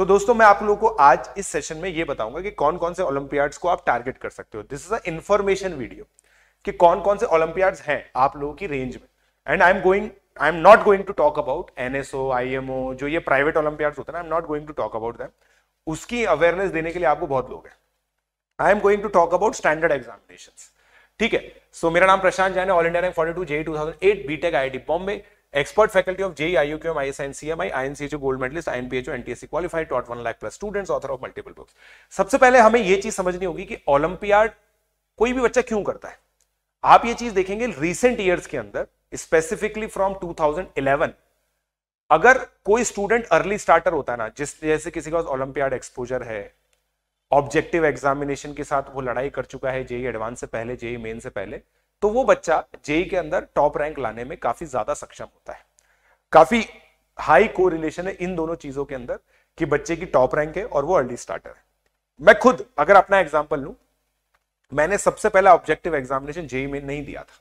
सो दोस्तों मैं आप लोगों को आज इस सेशन में ये बताऊंगा कि कौन कौन से ओलंपियाड्स को आप टारगेट कर सकते हो। This is a information video कि कौन कौन से ओलंपियाड्स हैं आप लोगों की रेंज में। And I am not going to talk about NSO, IMO, जो ये प्राइवेट ओलंपियाड्स होते हैं ना, I am not going to talk about them. उसकी अवेयरनेस देने के लिए आपको बहुत लोग हैं। I am going to talk about standard examinations. ठीक है, सो मेरा नाम प्रशांत जैन है, all India rank 42, JEE 2008, BTech IIT Bombay, expert faculty of JEE, IOQM, ISNCMI, आईएनसीएचओ gold medallist, INPhO, NTSC qualified, taught 1 lakh plus students, author of multiple books. सबसे पहले हमें यह चीज समझनी होगी कि ओलंपियाड कोई भी बच्चा क्यों करता है। आप ये चीज देखेंगे रिसेंट ईयर्स के अंदर, स्पेसिफिकली फ्रॉम 2011, अगर कोई स्टूडेंट अर्ली स्टार्टर होता है ना, जैसे किसी का ओलंपियाड एक्सपोजर है, ऑब्जेक्टिव एग्जामिनेशन के साथ वो लड़ाई कर चुका है, जेईई एडवांस से पहले, जेईई मेन से पहले, तो वो बच्चा जेईई के अंदर टॉप रैंक लाने में काफी ज्यादा सक्षम होता है। काफी हाई कोरिलेशन है इन दोनों चीजों के अंदर कि बच्चे की टॉप रैंक है और वो अर्ली स्टार्टर है। मैं खुद अगर अपना एग्जांपल लूं, मैंने सबसे पहला ऑब्जेक्टिव एग्जामिनेशन जेईई में नहीं दिया था,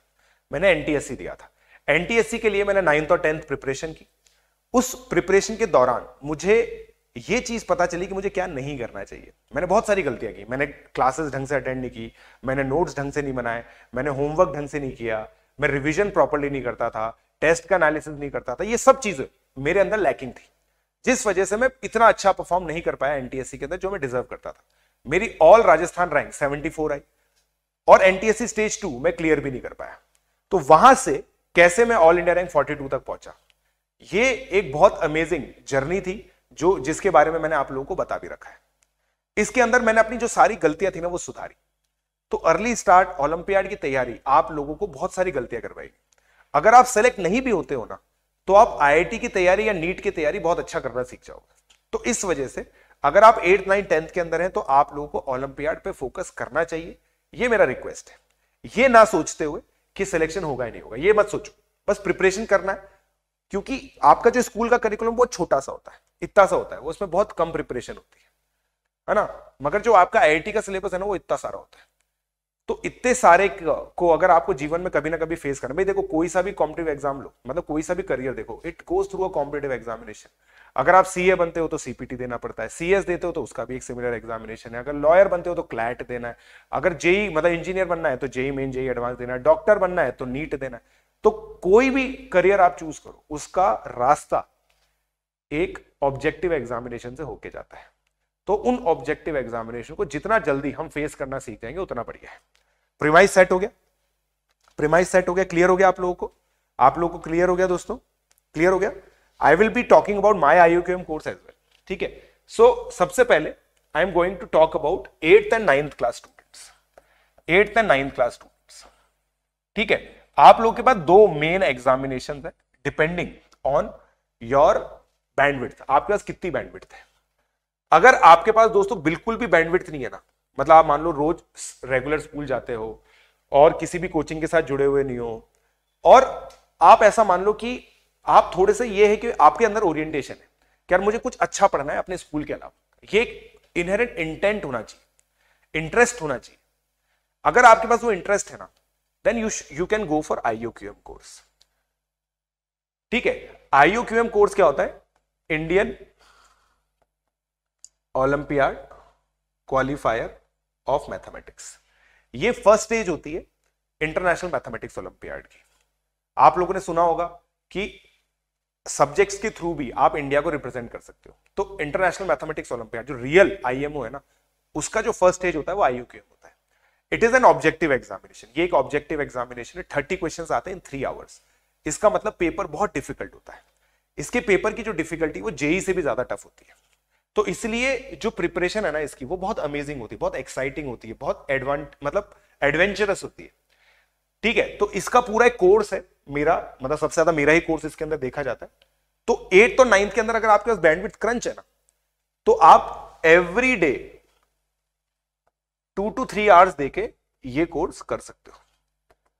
मैंने एनटीएससी दिया था। एनटीएससी के लिए मैंने 9th और 10th प्रिपरेशन की। उस प्रिपरेशन के दौरान मुझे ये चीज पता चली कि मुझे क्या नहीं करना चाहिए। मैंने बहुत सारी गलतियां की। मैंने क्लासेस ढंग से अटेंड नहीं की, मैंने नोट्स ढंग से नहीं बनाए, मैंने होमवर्क ढंग से नहीं किया, मैं रिवीजन प्रॉपर्ली नहीं करता था, टेस्ट का एनालिसिस नहीं करता था। ये सब चीजें मेरे अंदर लैकिंग थी, जिस वजह से मैं इतना अच्छा परफॉर्म नहीं कर पाया एनटीएससी के अंदर जो मैं डिजर्व करता था। मेरी ऑल राजस्थान रैंक 74 आई और एनटीएससी स्टेज 2 में क्लियर भी नहीं कर पाया। तो वहां से कैसे मैं ऑल इंडिया रैंक 42 तक पहुंचा, ये एक बहुत अमेजिंग जर्नी थी जो जिसके बारे में मैंने आप लोगों को बता भी रखा है। इसके अंदर मैंने अपनी जो सारी गलतियां थी ना वो सुधारी। तो अर्ली स्टार्ट ओलंपियाड की तैयारी आप लोगों को बहुत सारी गलतियां करवाएगी। अगर आप सेलेक्ट नहीं भी होते हो ना, तो आप आईआईटी की तैयारी या नीट की तैयारी बहुत अच्छा करना सीख जाओगे। तो इस वजह से अगर आप 8th 9th 10th के अंदर हैं तो आप लोगों को ओलंपियाड पे फोकस करना चाहिए। ये मेरा रिक्वेस्ट है। ये ना सोचते हुए कि सिलेक्शन होगा ही नहीं होगा, ये मत सोचो, बस प्रिपरेशन करना है। क्योंकि आपका जो स्कूल का करिकुलम बहुत छोटा सा होता है, इतना सा होता है, वो उसमें बहुत कम प्रिपरेशन होती है ना। मगर जो आपका आईआईटी का सिलेबस है ना वो इतना सारा होता है। तो इतने सारे को अगर आपको जीवन में कभी ना कभी फेस करना, भाई देखो कोई सा भी कॉम्पिटिटिव एग्जाम लो, मतलब कोई सा भी करियर देखो, it goes through a competitive examination. अगर आप सीए बनते हो तो सीपीटी देना पड़ता है, सीएस देते हो तो उसका भी एक सिमिलर एग्जामिनेशन है, अगर लॉयर बनते हो तो क्लैट देना है, अगर जेई मतलब इंजीनियर बनना है तो जेई मेन, जेई एडवांस देना है, डॉक्टर बनना है तो नीट देना है। तो कोई भी करियर आप चूज करो, उसका रास्ता एक ऑब्जेक्टिव एग्जामिनेशन से होके जाता है। तो उन ऑब्जेक्टिव एग्जामिनेशन को जितना जल्दी हम फेस करना सीख जाएंगे उतना बढ़िया है। प्रीमाइस सेट हो गया, प्रीमाइस सेट हो गया, क्लियर हो गया आप लोगों को? आप लोगों को क्लियर हो गया दोस्तों? क्लियर हो गया? I will be talking about my IOQM course as well. ठीक है, सो सबसे पहले I am going to talk about 8th and 9th class students. 8th and 9th class students, ठीक है। आप लोगों के पास दो मेन एग्जामिनेशन है डिपेंडिंग ऑन योर बैंडविड्थ। आपके पास कितनी बैंडविड्थ है? अगर आपके पास दोस्तों बिल्कुल भी बैंडविड्थ नहीं है ना, मतलब आप मान लो रोज रेगुलर स्कूल जाते हो और किसी भी कोचिंग के साथ जुड़े हुए नहीं हो, और आप ऐसा मान लो कि आप थोड़े से ये है कि आपके अंदर ओरिएंटेशन है कि यार मुझे कुछ अच्छा पढ़ना है अपने स्कूल के अलावा, ये एक इनहेरेंट इंटेंट होना चाहिए, इंटरेस्ट होना चाहिए। अगर आपके पास वो इंटरेस्ट है ना, then you can go for IOQM course. ठीक है, आईयूक्यूएम कोर्स क्या होता है? Indian olympiad qualifier of mathematics. ये फर्स्ट स्टेज होती है इंटरनेशनल मैथमेटिक्स ओलंपियाड की। आप लोगों ने सुना होगा कि सब्जेक्ट्स के थ्रू भी आप इंडिया को रिप्रेजेंट कर सकते हो। तो इंटरनेशनल मैथमेटिक्स ओलंपियाड जो रियल आईएमओ है ना, उसका जो फर्स्ट स्टेज होता है वो आईयूक्यूएम होता है। It is an objective examination. ये एक ऑब्जेक्टिव एग्जामिनेशन है, 30 क्वेश्चंस आते हैं इन 3 आवर्स। इसका मतलब पेपर बहुत डिफिकल्ट होता है। इसके पेपर की जो डिफिकल्टी वो जेईई से भी ज्यादा टफ होती है। तो इसलिए जो प्रिपरेशन है ना इसकी, वो बहुत अमेजिंग होती है, बहुत एक्साइटिंग होती है, बहुत मतलब एडवेंचरस होती है। ठीक है, तो इसका पूरा एक कोर्स है मेरा, मतलब सबसे ज्यादा मेरा ही कोर्स इसके अंदर देखा जाता है। तो 8th और 9th के अंदर अगर आपके पास बैंडविड्थ क्रंच है ना, तो आप एवरी डे 2 to 3 आवर्स देके ये कोर्स कर सकते हो।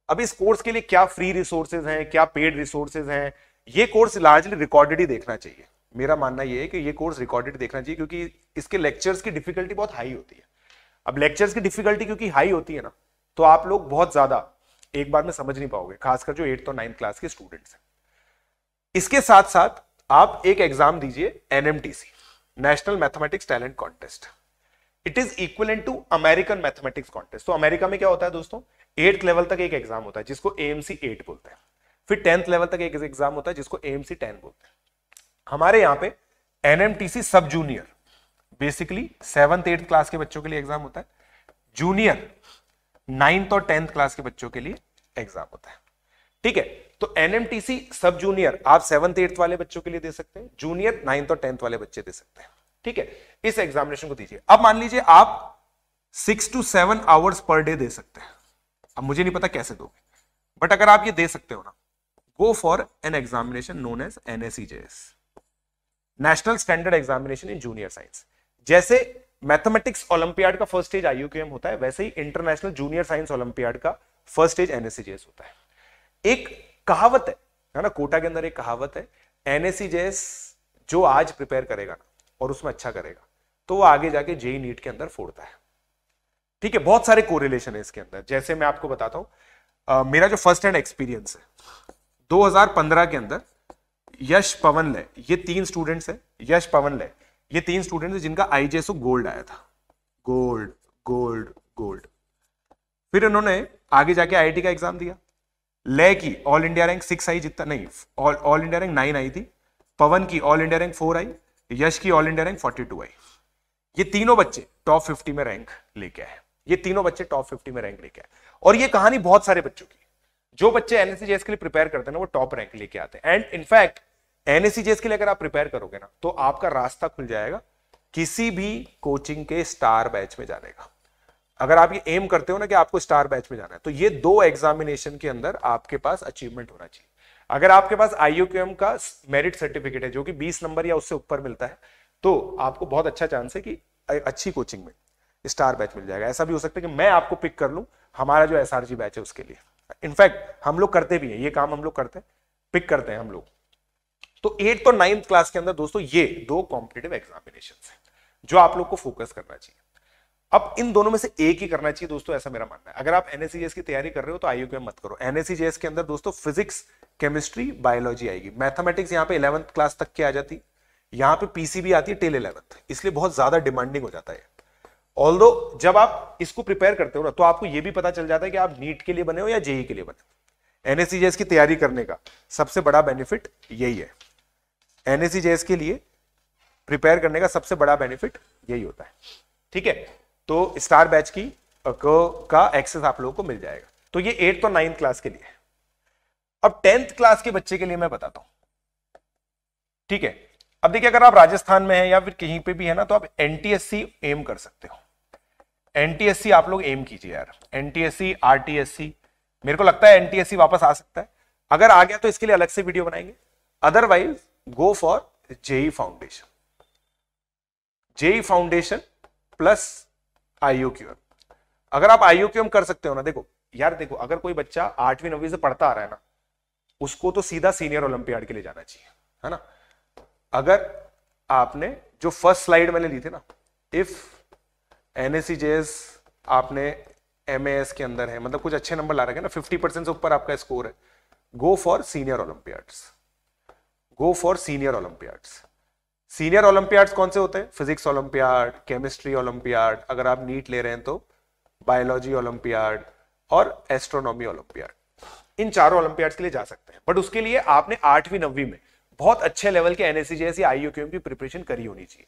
अब इस कोर्स के लिए क्या फ्री रिसोर्सेज हैं, क्या पेड रिसोर्सेज हैं, ये कोर्स लार्जली रिकॉर्डेड ही देखना चाहिए। मेरा मानना यह है कि ये कोर्स रिकॉर्डेड देखना चाहिए, क्योंकि इसके लेक्चर्स की डिफिकल्टी बहुत हाई होती है। अब लेक्चर्स की डिफिकल्टी क्योंकि हाई होती है ना, तो आप लोग बहुत ज्यादा एक बार में समझ नहीं पाओगे, खासकर जो 8th और 9th क्लास के स्टूडेंट्स हैं। इसके साथ साथ आप एक एग्जाम दीजिए NMTC. National mathematics talent contest. It is equivalent to American mathematics contest. तो अमेरिका में क्या होता है दोस्तों, 8th लेवल तक एक एग्जाम होता है जिसको AMC 8 बोलते हैं, फिर 10th लेवल तक एक एग्जाम होता है जिसको AMC 10 बोलते हैं। हमारे यहाँ पे NMTC सब junior basically 7th 8th class के बच्चों के लिए एग्जाम होता है, जूनियर 9th और 10th क्लास के बच्चों के लिए एग्जाम होता है। ठीक है, तो NMTC सब जूनियर आप 7th 8th वाले बच्चों के लिए दे सकते हैं, जूनियर 9th और 10th वाले बच्चे दे सकते हैं। ठीक है, इस एग्जामिनेशन को दीजिए। अब मान लीजिए आप 6 to 7 hours per day they सकते हैं। अब मुझे नहीं पता कैसे दोगे, बट अगर आप ये दे सकते हो ना, go for an examination known as NSEJS, national standard examination in junior science. जैसे मैथमेटिक्स ओलंपियाड का फर्स्ट स्टेज IUQM होता है, वैसे ही इंटरनेशनल जूनियर साइंस ओलंपियाड का फर्स्ट स्टेज NSEJS होता है। एक कहावत है ना, कोटा के अंदर एक कहावत है, NSEJS जो आज प्रिपेयर करेगा ना और उसमें अच्छा करेगा तो वो आगे जाके JEE नीट के अंदर फोड़ता है। ठीक है, बहुत सारे कोरिलेशन है इसके अंदर। जैसे मैं आपको बताता हूं, मेरा जो फर्स्ट हैंड एक्सपीरियंस है 2015 के अंदर, यश पवन ले, ये 3 स्टूडेंट्स हैं, यश पवन ले, ये 3 स्टूडेंट्स हैं जिनका IJSO गोल्ड आया था, गोल्ड गोल्ड गोल्ड। फिर इन्होंने आगे जाके IIT का एग्जाम दिया, ले की ऑल इंडिया रैंक 6 आई, जितना नहीं ऑल इंडिया रैंक 9 आई थी, पवन की ऑल इंडिया रैंक 4 आई, यश की ऑल इंडिया रैंक 42 आई। ये तीनों बच्चे टॉप 50 में रैंक लेके आए, ये तीनों बच्चे टॉप 50 में रैंक लेके आए। और ये कहानी बहुत सारे बच्चों की, जो बच्चे NSEJS के लिए प्रिपेयर करते हैं ना वो टॉप रैंक लेके आते हैं। एंड इनफैक्ट NSEJS के लिए अगर आप प्रिपेयर करोगे ना तो आपका रास्ता खुल जाएगा किसी भी कोचिंग के स्टार बैच में जाने का। अगर आप ये एम करते हो ना कि आपको स्टार बैच में जाना है, तो ये 2 एग्जामिनेशन के अंदर आपके पास अचीवमेंट होना चाहिए। अगर आपके पास IUQM का मेरिट सर्टिफिकेट है जो कि 20 नंबर या उससे ऊपर मिलता है, तो आपको बहुत अच्छा चांस है कि अच्छी कोचिंग में स्टार बैच मिल जाएगा। ऐसा भी हो सकता है कि मैं आपको पिक कर लूं हमारा जो SRG बैच है उसके लिए। इनफैक्ट हम लोग करते भी हैं ये काम, हम लोग करते हैं, पिक करते हैं हम लोग। तो 8th और 9th क्लास के अंदर दोस्तों ये 2 कॉम्पिटिटिव एग्जामिनेशन है जो आप लोग को फोकस करना चाहिए। अब इन दोनों में से एक ही करना चाहिए दोस्तों, ऐसा मेरा मानना है। अगर आप NSEJS की तैयारी कर रहे हो तो IUQM मत करो। NSEJS के अंदर दोस्तों फिजिक्स, केमिस्ट्री, बायोलॉजी आएगी। मैथमेटिक्स यहाँ पे 11th क्लास तक की आ जाती, यहाँ पे PCB आती है टिल 11th, इसलिए बहुत ज्यादा डिमांडिंग हो जाता है। ऑल्दो जब आप इसको प्रिपेयर करते हो ना तो आपको यह भी पता चल जाता है कि आप नीट के लिए बने हो या JEE के लिए बने। NSEJS की तैयारी करने का सबसे बड़ा बेनिफिट यही है, NSEJS के लिए प्रिपेयर करने का सबसे बड़ा बेनिफिट यही होता है। ठीक है, तो स्टार बैच की का एक्सेस आप लोगों को मिल जाएगा। तो ये 8th और 9th क्लास के लिए। अब 10th क्लास के बच्चे के लिए मैं बताता हूं। ठीक है, अब देखिए अगर आप राजस्थान में हैं या फिर कहीं पे भी है ना, तो आप NTSC एम कर सकते हो। NTSC आप लोग एम कीजिए यार, NTSC RTSC। मेरे को लगता है NTSC वापस आ सकता है, अगर आ गया तो इसके लिए अलग से वीडियो बनाएंगे। Otherwise go for JEE foundation, JEE foundation plus IUQM। अगर आप IUQM कर सकते हो ना, देखो यार, देखो अगर कोई बच्चा 8वीं 9वीं से पढ़ता आ रहा है ना, उसको तो सीधा सीनियर ओलंपियाड के लिए जाना चाहिए, है ना। अगर आपने जो फर्स्ट स्लाइड मैंने ली थी ना, इफ NSEJS आपने MAS के अंदर है, मतलब कुछ अच्छे नंबर ला रखे ना, 50% से ऊपर आपका स्कोर है, go for senior Olympiads, go for senior Olympiads. Senior Olympiads कौन से होते हैं? फिजिक्स ओलंपियाड, केमिस्ट्री ओलंपियाड, अगर आप नीट ले रहे हैं तो बायोलॉजी ओलंपियाड और एस्ट्रोनॉमी ओलंपियाड। इन चारों ओलंपियाड्स के लिए जा सकते हैं, बट उसके लिए आपने 8वीं 9वीं में बहुत अच्छे लेवल के NSEJS या IUQM की प्रिपरेशन करी होनी चाहिए।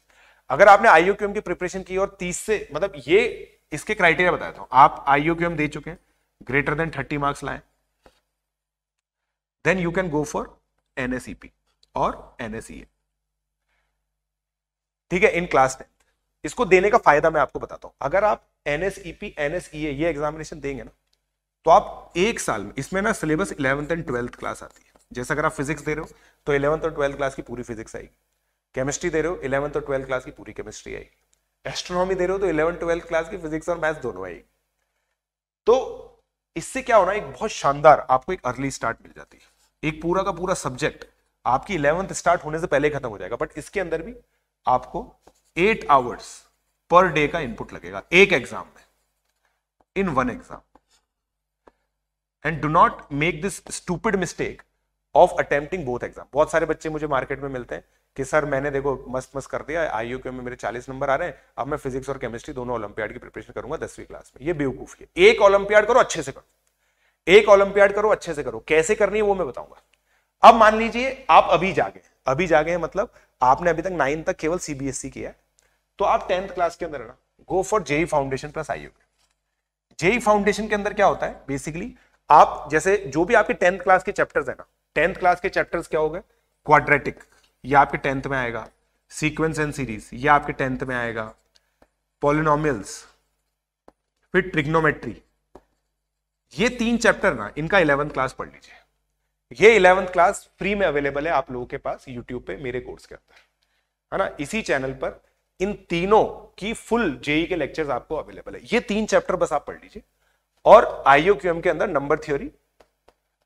अगर आपने IUQM की प्रिपरेशन की और 30 से, मतलब ये इसके क्राइटेरिया बताता हूं, आप IUQM दे चुके हैं, ग्रेटर देन 30 मार्क्स लाए, then you can go for NSEP और NSEA। ठीक है, इन क्लास 10th। इसको देने का फायदा मैं आपको बताता हूं। अगर आप NSEP NSEA ये एग्जामिनेशन देंगे ना, तो आप एक साल में, इसमें ना syllabus 11th and 12th class आती है। जैसे अगर आप फिजिक्स दे रहे हो तो 11th और 12th क्लास की पूरी फिजिक्स आएगी, केमिस्ट्री दे रहे हो 11th और 12th क्लास की पूरी केमिस्ट्री आएगी, एस्ट्रोनॉमी दे रहे हो तो 11th 12th क्लास की फिजिक्स और मैथ्स दोनों आएगी। तो इससे क्या होना, एक बहुत शानदार आपको एक अर्ली स्टार्ट मिल जाती है। एक पूरा का पूरा सब्जेक्ट आपकी 11th स्टार्ट होने से पहले खत्म हो जाएगा, बट इसके अंदर भी आपको 8 आवर्स पर डे का इनपुट लगेगा एक एग्जाम में, in one exam. And do not make this stupid mistake of attempting both exam. बहुत सारे बच्चे मुझे मार्केट में मिलते हैं कि सर मैंने देखो मस्त मस्त कर दिया, आईयूके में मेरे 40 नंबर आ रहे हैं, अब मैं फिजिक्स और केमिस्ट्री दोनों ओलंपियाड की प्रिपरेशन करूंगा 10वीं क्लास में। ये बेवकूफी है। एक ओलंपियाड करो अच्छे से करो, एक ओलंपियाड करो अच्छे से करो। कैसे करनी है वो मैं बताऊंगा। अब मान लीजिए आप अभी जागे हैं, मतलब आपने अभी तक 9 तक केवल सीबीएसई किया है, तो आप 10th क्लास के अंदर है ना, go for JEE foundation plus IOQ. JEE foundation के अंदर क्या होता है बेसिकली, आप जैसे जो भी आपके 10th क्लास के चैप्टर्स है ना, 10th क्लास के चैप्टर्स क्या हो गए, क्वाड्रेटिक ये आपके 10th में आएगा, सीक्वेंस एंड सीरीज ये आपके 10th में आएगा, पॉलिनोमियल्स, फिर ट्रिग्नोमेट्री, ये 3 चैप्टर ना इनका 11th क्लास पढ़ लीजिए। ये 11th क्लास फ्री में अवेलेबल है आप लोगों के पास यूट्यूब पे मेरे कोर्स के अंदर, है ना। इसी चैनल पर इन तीनों की फुल जेई के लेक्चर्स आपको अवेलेबल है। ये 3 चैप्टर बस आप पढ़ लीजिए, और आईयूक्यूएम के अंदर नंबर थ्योरी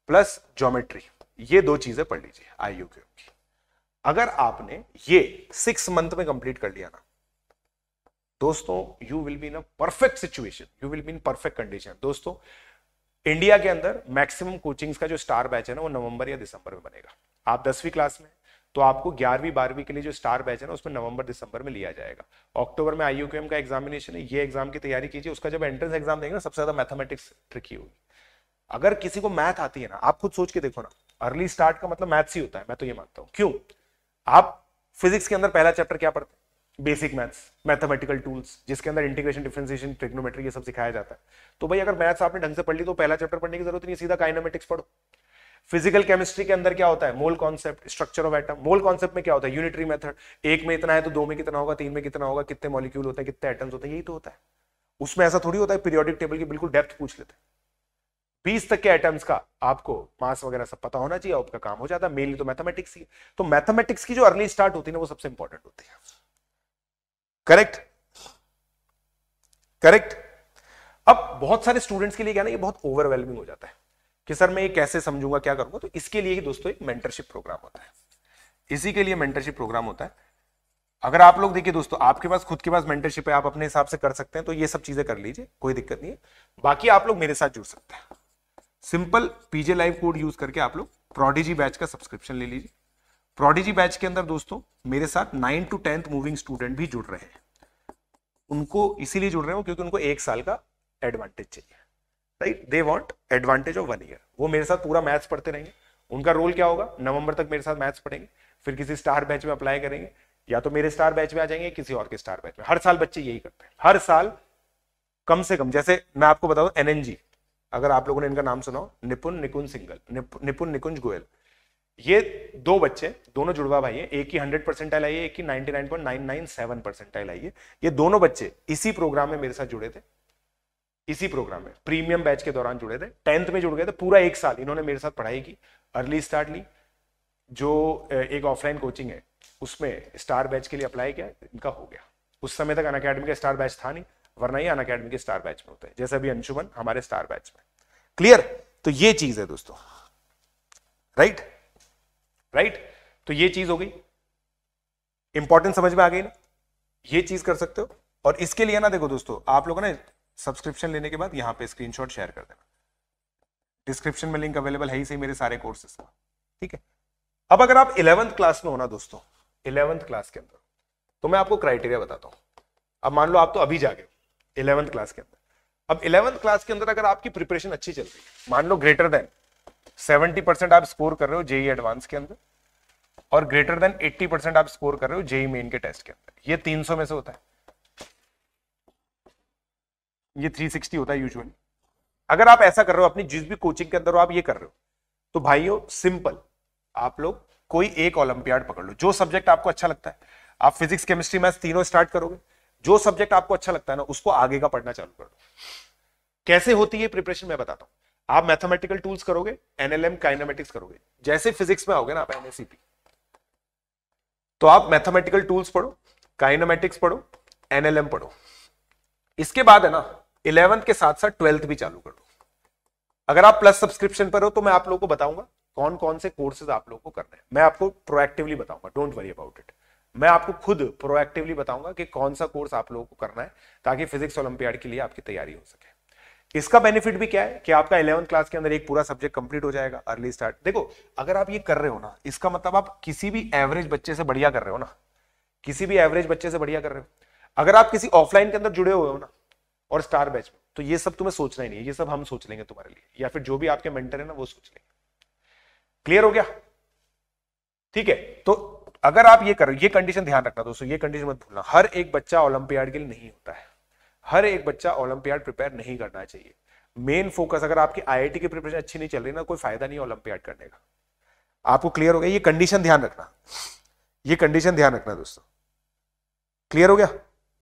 प्लस ज्योमेट्री, ये 2 चीजें पढ़ लीजिए आईयूक्यूएम की। अगर आपने ये 6 मंथ में कंप्लीट कर लिया ना दोस्तों, you will be in a perfect situation, you will be in perfect condition. दोस्तों इंडिया के अंदर मैक्सिमम कोचिंग्स का जो स्टार बैच है ना, वो नवंबर या दिसंबर में बनेगा। आप 10वीं क्लास में, तो आपको 11वीं 12वीं के लिए जो स्टार बैच है ना, उसमें नवंबर दिसंबर में लिया जाएगा। अक्टूबर में आईयूकेएम का एग्जामिनेशन है, ये एग्जाम की तैयारी कीजिए। उसका जब एंट्रेंस एग्जाम देंगे ना, सबसे ज्यादा मैथमेटिक्स ट्रिकी होगी। अगर किसी को मैथ आती है ना, आप खुद सोच के देखो ना, अर्ली स्टार्ट का मतलब मैथ्स ही होता है, मैं तो ये मानता हूं। क्यों? आप फिजिक्स के अंदर पहला चैप्टर क्या पढ़ते हैं? बेसिक मैथ्स, मैथमेटिकल टूल्स, जिसके अंदर इंटीग्रेशन, डिफरेंशिएशन, ट्रिग्नोमेट्री ये सब सिखाया जाता है। तो भाई अगर मैथ्स आपने ढंग से पढ़ ली तो पहला चैप्टर पढ़ने की जरूरत नहीं, सीधा काइनेमेटिक्स पढ़ो। फिजिकल केमिस्ट्री के अंदर क्या होता है? Mole concept, structure of atom. Mole concept में क्या होता है? यूनिटरी मेथड, 1 में इतना है तो 2 में कितना होगा, 3 में कितना होगा, कितने मॉलिक्यूल होते हैं, कितने एटम्स होते हैं, यही तो होता है। उसमें ऐसा थोड़ी होता है पीरियोडिक टेबल की बिल्कुल डेप्थ पूछ लेते हैं। 20 तक के एटम्स का आपको मास वगैरह सब पता होना चाहिए, आपका काम हो जाता है। मेनली तो मैथमेटिक्स ही। तो मैथमेटिक्स की जो अर्ली स्टार्ट होती है ना, वो सबसे इंपॉर्टेंट होती है। करेक्ट? करेक्ट। अब बहुत सारे स्टूडेंट्स के लिए क्या ना, ये बहुत ओवरवेलमिंग हो जाता है कि सर मैं ये कैसे समझूंगा, क्या करूंगा। तो इसके लिए ही दोस्तों एक मेंटरशिप प्रोग्राम होता है। इसी के लिए मेंटरशिप प्रोग्राम होता है। अगर आप लोग देखिए दोस्तों, आपके पास खुद के पास मेंटरशिप है, आप अपने हिसाब से कर सकते हैं, तो ये सब चीजें कर लीजिए, कोई दिक्कत नहीं है। बाकी आप लोग मेरे साथ जुड़ सकते हैं। सिंपल पीजे लाइव कोड यूज करके आप लोग प्रोडिजी बैच का सब्सक्रिप्शन ले लीजिए। प्रोडिजी बैच के अंदर दोस्तों मेरे साथ 9 to 10th मूविंग स्टूडेंट भी जुड़ रहे हैं। उनको इसीलिए जुड़ रहे हो क्योंकि उनको 1 साल का एडवांटेज चाहिए, right. They want advantage of 1 year. वो मेरे साथ पूरा मैथ्स पढ़ते रहेंगे। उनका रोल क्या होगा? नवंबर तक मेरे साथ मैथ्स पढ़ेंगे, फिर किसी स्टार बैच में अप्लाई करेंगे, या तो मेरे स्टार बैच में आ जाएंगे, किसी और के स्टार बैच में। हर साल बच्चे यही करते हैं, हर साल कम से कम। जैसे मैं आपको बता दूं, एनएनजी, अगर आप लोगों ने इनका नाम सुना हो, निपुण निकुंज सिंगल, निपुण निकुंज गोयल, ये 2 बच्चे, दोनों जुड़वा भाई हैं। एक की 100 परसेंटाइल आई है, एक की 99.997 परसेंटाइल आई है। ये दोनों बच्चे इसी प्रोग्राम में मेरे साथ जुड़े थे, इसी प्रोग्राम में प्रीमियम बैच के दौरान जुड़े थे। 10th में जुड़ गए थे। पूरा 1 साल इन्होंने मेरे साथ पढ़ाई की, अर्ली स्टार्ट ली, जो एक ऑफलाइन कोचिंग है उसमें स्टार बैच के लिए अप्लाई किया, इनका हो गया। उस समय तक अनअकैडमी का स्टार बैच था नहीं, वरना ही अनअकैडमी के स्टार बैच में होता है, जैसे अभी अंशुमन हमारे स्टार बैच में। क्लियर? तो ये चीज है दोस्तों, राइट राइट। तो ये चीज हो गई, इंपॉर्टेंट समझ में आ गई ना, ये चीज कर सकते हो। और इसके लिए ना देखो दोस्तों, आप लोगों ने सब्सक्रिप्शन लेने के बाद यहां पे स्क्रीनशॉट शेयर कर देना। डिस्क्रिप्शन में लिंक अवेलेबल है ही सही मेरे सारे कोर्सेस का, ठीक है। अब अगर आप 11th क्लास में हो ना दोस्तों, 11th क्लास के अंदर, तो मैं आपको क्राइटेरिया बताता हूं। अब मान लो आप तो अभी जागे 11th क्लास के अंदर। अब 11th क्लास के अंदर अगर आपकी प्रिपरेशन अच्छी चल रही है, मान लो ग्रेटर देन 70% आप स्कोर कर रहे हो जेई एडवांस के अंदर, और ग्रेटर देन 80% आप स्कोर कर रहे हो जेई मेन के टेस्ट के अंदर, ये 300 में से होता है, ये 360 होता है यूजुअली। अगर आप ऐसा कर रहे हो अपनी जिस भी कोचिंग के अंदर हो, आप ये कर रहे हो, तो भाइयों सिंपल, आप लोग कोई एक ओलंपियाड पकड़ लो, जो सब्जेक्ट आपको अच्छा लगता है। आप फिजिक्स केमिस्ट्री मैथ्स तीनों स्टार्ट करोगे, जो सब्जेक्ट आपको अच्छा लगता है ना, उसको आगे का पढ़ना चालू कर दो। कैसे होती है प्रिपरेशन मैं बताता हूं। आप मैथमेटिकल टूल्स करोगे, एनएलएम काइनेमेटिक्स करोगे। जैसे फिजिक्स में आओगे ना आप एनएसीपी, तो आप मैथमेटिकल टूल्स पढ़ो, काइनेमेटिक्स पढ़ो, एनएलएम पढ़ो। इसके बाद है ना 11th के साथ साथ 12th भी चालू कर दो। अगर आप प्लस सब्सक्रिप्शन पर हो तो मैं आप लोगों को बताऊंगा कौन कौन से कोर्सेज आप लोगों को करने हैं। मैं आपको प्रोएक्टिवली बताऊंगा, डोंट वरी अबाउट इट। मैं आपको खुद प्रोएक्टिवली बताऊंगा कि कौन सा कोर्स आप लोगों को करना है, ताकि फिजिक्स ओलंपियाड के लिए आपकी तैयारी हो सके। इसका बेनिफिट भी क्या है कि आपका 11th क्लास के अंदर एक पूरा सब्जेक्ट कंप्लीट हो जाएगा अर्ली स्टार्ट। देखो अगर आप ये कर रहे हो ना, इसका मतलब आप किसी भी एवरेज बच्चे से बढ़िया कर रहे हो ना, किसी भी एवरेज बच्चे से बढ़िया कर रहे हो। अगर आप किसी ऑफलाइन के अंदर जुड़े हुए हो ना और स्टार बैच में, तो ये सब तुम्हें सोचना ही नहीं है, ये सब हम सोच लेंगे तुम्हारे लिए, या फिर जो भी आपके मेंटर है ना वो सोच लेंगे। क्लियर हो गया? ठीक है, तो अगर आप ये करो, ये कंडीशन ध्यान रखना दोस्तों, ये कंडीशन मत भूलना, हर एक बच्चा ओलंपियाड के लिए नहीं होता है, हर एक बच्चा ओलंपियाड प्रिपेयर नहीं करना चाहिए। मेन फोकस, अगर आपकी आईआईटी की प्रिपरेशन अच्छी नहीं चल रही ना, कोई फायदा नहीं है ओलंपियाड करने का। आपको क्लियर हो गया? ये कंडीशन ध्यान रखना, ये कंडीशन ध्यान रखना दोस्तों। क्लियर हो गया?